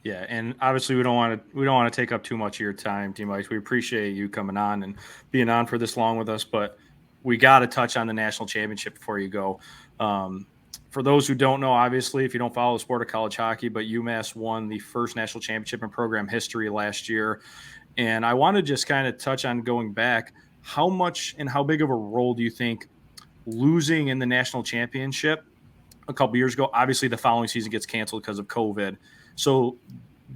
Yeah, and obviously we don't want to take up too much of your time, DeMichiel. We appreciate you coming on and being on for this long with us, but we got to touch on the national championship before you go. For those who don't know, obviously, if you don't follow the sport of college hockey, but UMass won the first national championship in program history last year. And I want to just kind of touch on going back. How much and how big of a role do you think losing in the national championship a couple years ago? Obviously, the following season gets canceled because of COVID. So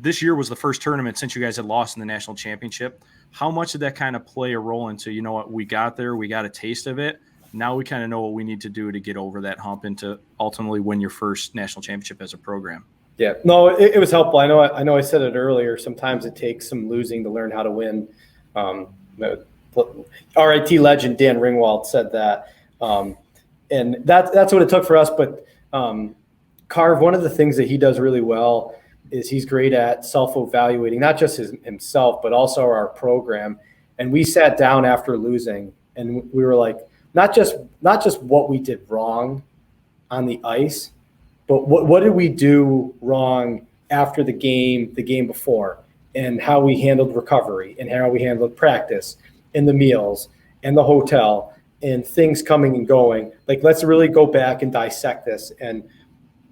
this year was the first tournament since you guys had lost in the national championship. How much did that kind of play a role into, you know what, we got there, we got a taste of it. Now we kind of know what we need to do to get over that hump and to ultimately win your first national championship as a program. Yeah, no, it was helpful. I know I said it earlier. Sometimes it takes some losing to learn how to win. RIT legend Dan Ringwald said that. And that's what it took for us. But Carv, one of the things that he does really well is he's great at self-evaluating, not just himself, but also our program. And we sat down after losing and we were like, not just what we did wrong on the ice, but what did we do wrong after the game before, and how we handled recovery and how we handled practice and the meals and the hotel and things coming and going. Like, let's really go back and dissect this and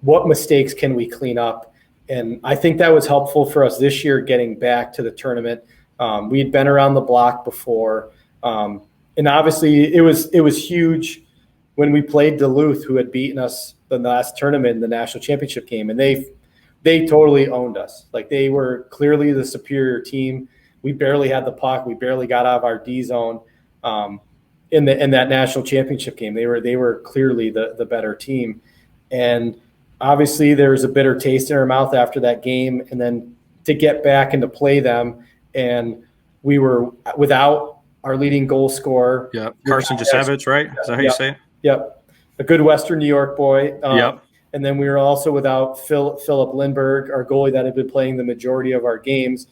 what mistakes can we clean up. And I think that was helpful for us this year, getting back to the tournament. We had been around the block before. And obviously it was huge when we played Duluth, who had beaten us the last tournament in the national championship game. And they totally owned us. Like, they were clearly the superior team. We barely had the puck. We barely got out of our D zone in that national championship game. They were clearly the better team. And obviously there was a bitter taste in our mouth after that game. And then to get back and to play them, and we were without our leading goal scorer. Yeah, Carson Jasevich, right? Is that how you say it? Yep. A good Western New York boy. Yep. And then we were also without Philip Lindbergh, our goalie that had been playing the majority of our games.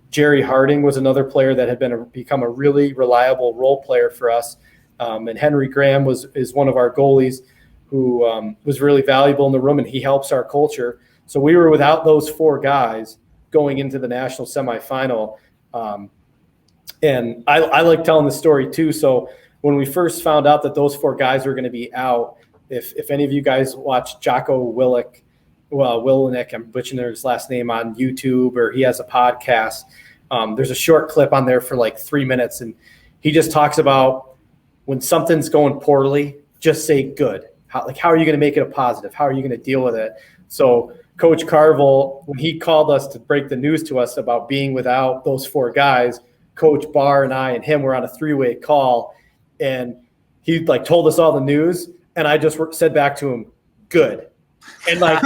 Jerry Harding was another player that had become a really reliable role player for us. And Henry Graham is one of our goalies who was really valuable in the room, and he helps our culture. So we were without those four guys going into the national semifinal. And I like telling the story too. So when we first found out that those four guys were going to be out, if any of you guys watch Jocko Willenick, I'm butchering his last name, on YouTube, or he has a podcast, there's a short clip on there for like 3 minutes. And he just talks about when something's going poorly, just say good. How are you going to make it a positive? How are you going to deal with it? So Coach Carvel, when he called us to break the news to us about being without those four guys, Coach Barr and I and him were on a three-way call, and he like told us all the news, and I just said back to him, good. And like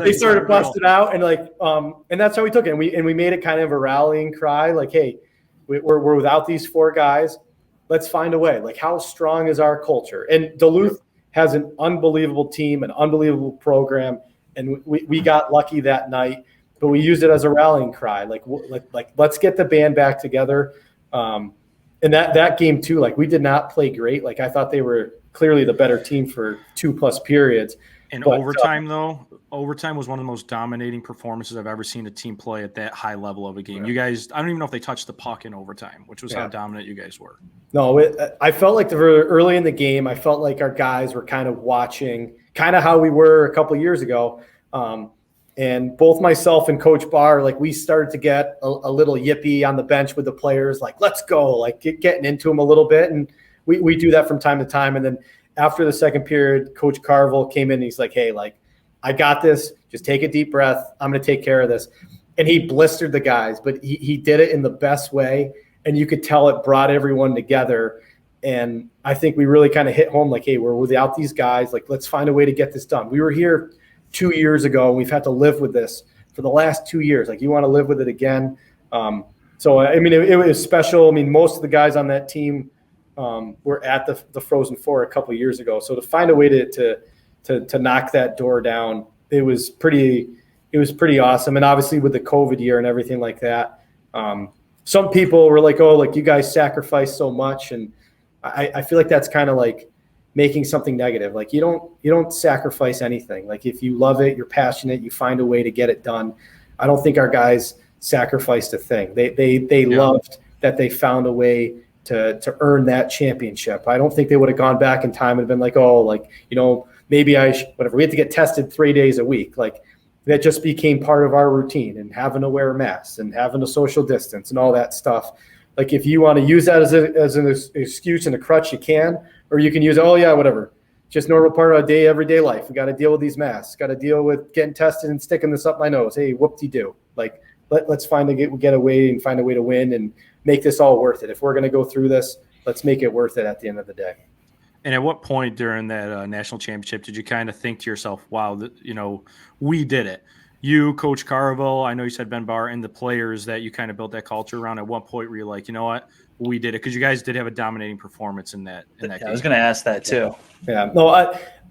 they started busting out, and like and that's how we took it. And we made it kind of a rallying cry, like, hey, we're without these four guys. Let's find a way. Like, how strong is our culture? And Duluth has an unbelievable team, an unbelievable program, and we got lucky that night. But we used it as a rallying cry, like let's get the band back together. And that game too, like, we did not play great. Like, I thought they were clearly the better team for 2+ periods. And overtime was one of the most dominating performances I've ever seen a team play at that high level of a game. Yeah. You guys, I don't even know if they touched the puck in overtime, which was how dominant you guys were. No, I felt like early in the game, I felt like our guys were kind of watching kind of how we were a couple of years ago. And both myself and Coach Barr, like, we started to get a little yippy on the bench with the players, like, let's go, like getting into them a little bit. And we do that from time to time. And then after the second period, Coach Carvel came in and he's like, hey, like, I got this. Just take a deep breath. I'm going to take care of this. And he blistered the guys, but he did it in the best way. And you could tell it brought everyone together. And I think we really kind of hit home, like, hey, we're without these guys. Like, let's find a way to get this done. We were here 2 years ago, and we've had to live with this for the last 2 years. Like, you want to live with it again. So, I mean, it was special. I mean, most of the guys on that team were at the Frozen Four a couple of years ago. So to find a way to knock that door down, it was pretty awesome. And obviously with the COVID year and everything like that, some people were like, oh, like, you guys sacrificed so much. And I feel like that's kind of like making something negative. Like, you don't sacrifice anything. Like, if you love it, you're passionate, you find a way to get it done. I don't think our guys sacrificed a thing. They loved that they found a way to earn that championship. I don't think they would have gone back in time and been like, oh, like, maybe whatever. We had to get tested 3 days a week. Like, that just became part of our routine, and having to wear masks and having to social distance and all that stuff. Like, if you want to use that as an excuse and a crutch, you can, or you can use, oh yeah, whatever. Just normal part of our everyday life. We got to deal with these masks. Got to deal with getting tested and sticking this up my nose. Hey, whoop-de-doo. Like, let's get away and find a way to win and make this all worth it. If we're going to go through this, let's make it worth it at the end of the day. And at what point during that national championship did you kind of think to yourself, wow, we did it? You, Coach Carville, I know you said Ben Barr, and the players that you kind of built that culture around, at what point were you like, you know what, we did it? Because you guys did have a dominating performance in that game. I was going to ask that too. Yeah. No,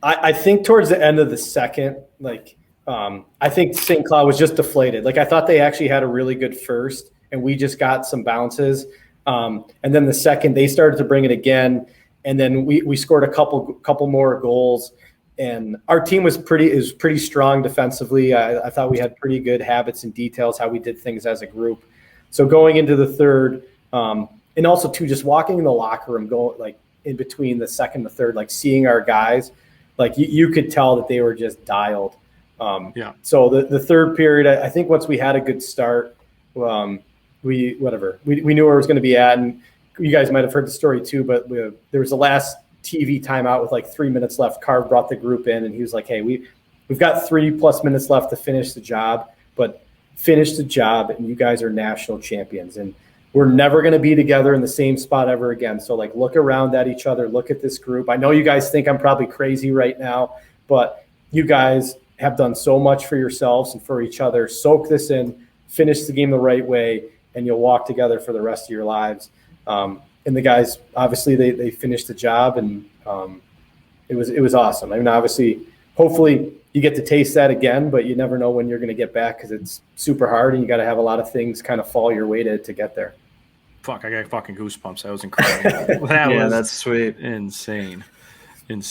I think towards the end of the second, like, I think St. Cloud was just deflated. Like, I thought they actually had a really good first, and we just got some bounces. And then the second, they started to bring it again. And then we scored a couple more goals, and our team was pretty strong defensively. I thought we had pretty good habits and details how we did things as a group. So going into the third, and also too, just walking in the locker room, going like in between the second and the third, like seeing our guys, like you could tell that they were just dialed. So the third period, I think once we had a good start, we knew where it was going to be at. And you guys might have heard the story too, but there was the last TV timeout with like 3 minutes left. Carv brought the group in, and he was like, hey, we've got 3+ minutes left to finish the job, but finish the job, and you guys are national champions. And we're never going to be together in the same spot ever again. So, like, look around at each other, look at this group. I know you guys think I'm probably crazy right now, but you guys have done so much for yourselves and for each other. Soak this in, finish the game the right way, and you'll walk together for the rest of your lives. And the guys, obviously, they finished the job, and it was awesome. I mean, obviously, hopefully you get to taste that again, but you never know when you're going to get back, because it's super hard, and you got to have a lot of things kind of fall your way to get there. Fuck, I got fucking goosebumps. That was incredible. That's sweet. Insane.